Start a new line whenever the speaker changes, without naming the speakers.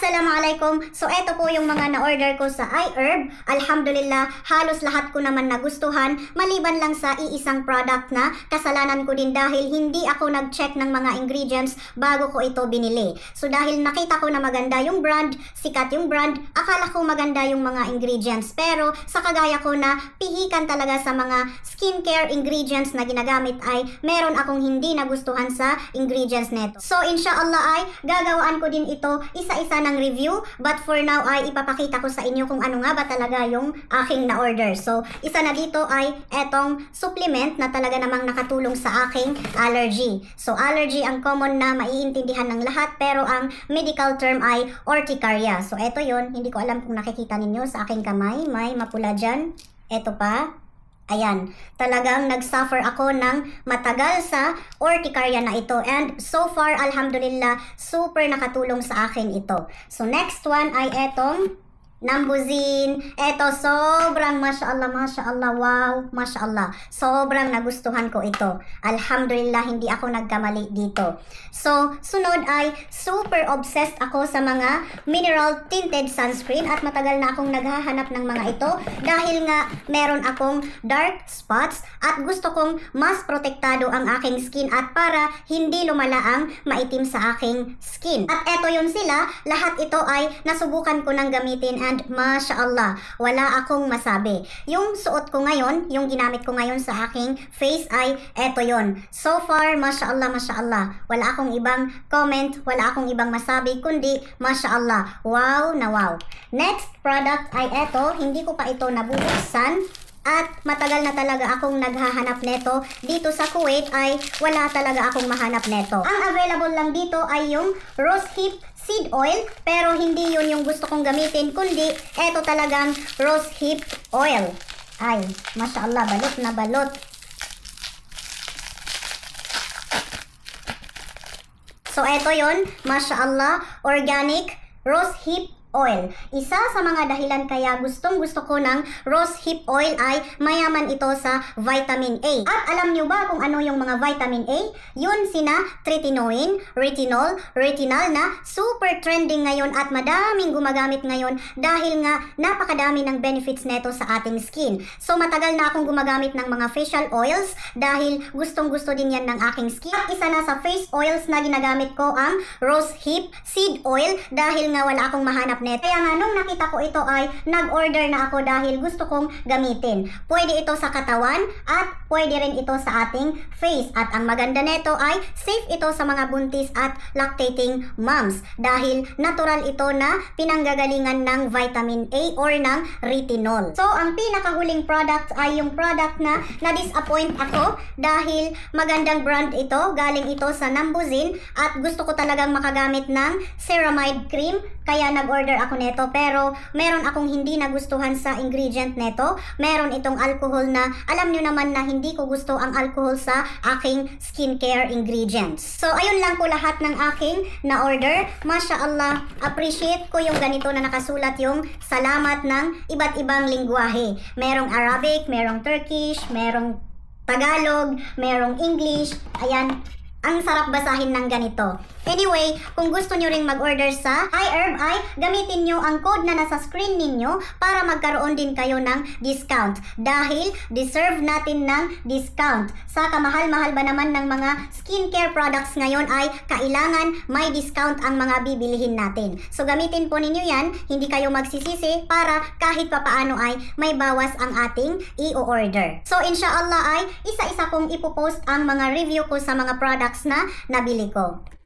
Assalamualaikum. So, eto po yung mga na-order ko sa iHerb. Alhamdulillah, halos lahat ko naman nagustuhan, maliban lang sa iisang product na kasalanan ko din dahil hindi ako nag-check ng mga ingredients bago ko ito binili. So, dahil nakita ko na maganda yung brand, sikat yung brand, akala ko maganda yung mga ingredients. Pero, sa kagaya ko na pihikan talaga sa mga skincare ingredients na ginagamit ay meron akong hindi nagustuhan sa ingredients neto. So, inshallah ay gagawaan ko din ito isa-isa ng review, but for now ay ipapakita ko sa inyo kung ano nga ba talaga yung aking na-order. So, isa na dito ay etong supplement na talaga namang nakatulong sa aking allergy. So, allergy ang common na maiintindihan ng lahat, pero ang medical term ay urticaria. So, eto yon, hindi ko alam kung nakikita ninyo sa aking kamay, may mapula dyan. Eto pa. Ayan, talagang nag-suffer ako ng matagal sa urticaria na ito, and so far, alhamdulillah, super nakatulong sa akin ito. So next one ay etong Nambuzin. Eto, sobrang mashallah, wow, mashallah. Sobrang nagustuhan ko ito. Alhamdulillah, hindi ako nagkamali dito. So, sunod ay super obsessed ako sa mga mineral tinted sunscreen at matagal na akong naghahanap ng mga ito dahil nga meron akong dark spots at gusto kong mas protektado ang aking skin at para hindi lumala ang maitim sa aking skin. At eto yun sila, lahat ito ay nasubukan ko ng gamitin and mashallah, wala akong masabi. Yung suot ko ngayon, yung ginamit ko ngayon sa aking face ay eto yon. So far, mashallah, wala akong ibang comment, wala akong ibang masabi, kundi mashallah, wow na wow. Next product ay eto, hindi ko pa ito nabubuksan. At matagal na talaga akong naghahanap neto. Dito sa Kuwait ay wala talaga akong mahanap neto. Ang available lang dito ay yung rose hip seed oil, pero hindi yun yung gusto kong gamitin, kundi eto talagang rose hip oil. Ay, mashallah, balot na balot. So eto yun, mashallah, organic rose hip oil. Isa sa mga dahilan kaya gustong-gusto ko ng rose hip oil ay mayaman ito sa vitamin A. At alam nyo ba kung ano yung mga vitamin A? Yun sina tretinoin, retinol, retinal na super trending ngayon at madaming gumagamit ngayon dahil nga napakadami ng benefits neto sa ating skin. So matagal na akong gumagamit ng mga facial oils dahil gustong-gusto din yan ng aking skin. At isa na sa face oils na ginagamit ko ang rose hip seed oil dahil nga wala akong mahanap. Kaya nga nung nakita ko ito ay nag-order na ako dahil gusto kong gamitin. Pwede ito sa katawan at pwede rin ito sa ating face. At ang maganda nito ay safe ito sa mga buntis at lactating moms dahil natural ito na pinanggagalingan ng vitamin A or ng retinol. So ang pinakahuling product ay yung product na na-disappoint ako dahil magandang brand ito, galing ito sa Nambuzin at gusto ko talagang makagamit ng ceramide cream kaya nag-order ako neto, pero meron akong hindi nagustuhan sa ingredient neto. Meron itong alcohol na alam nyo naman na hindi ko gusto ang alcohol sa aking skincare ingredients. So ayun lang po lahat ng aking na-order. Mashallah, appreciate ko yung ganito na nakasulat yung salamat ng iba't ibang lingwahe. Merong Arabic, merong Turkish, merong Tagalog, merong English. Ayan, ang sarap basahin ng ganito. Anyway, kung gusto nyo ring mag-order sa iHerb ay gamitin nyo ang code na nasa screen ninyo para magkaroon din kayo ng discount. Dahil deserve natin ng discount. Sa kamahal-mahal ba naman ng mga skincare products ngayon ay kailangan may discount ang mga bibilihin natin. So gamitin po ninyo yan, hindi kayo magsisisi para kahit papaano ay may bawas ang ating i-order. So inshallah ay isa-isa kong ipopost ang mga review ko sa mga products na nabili ko.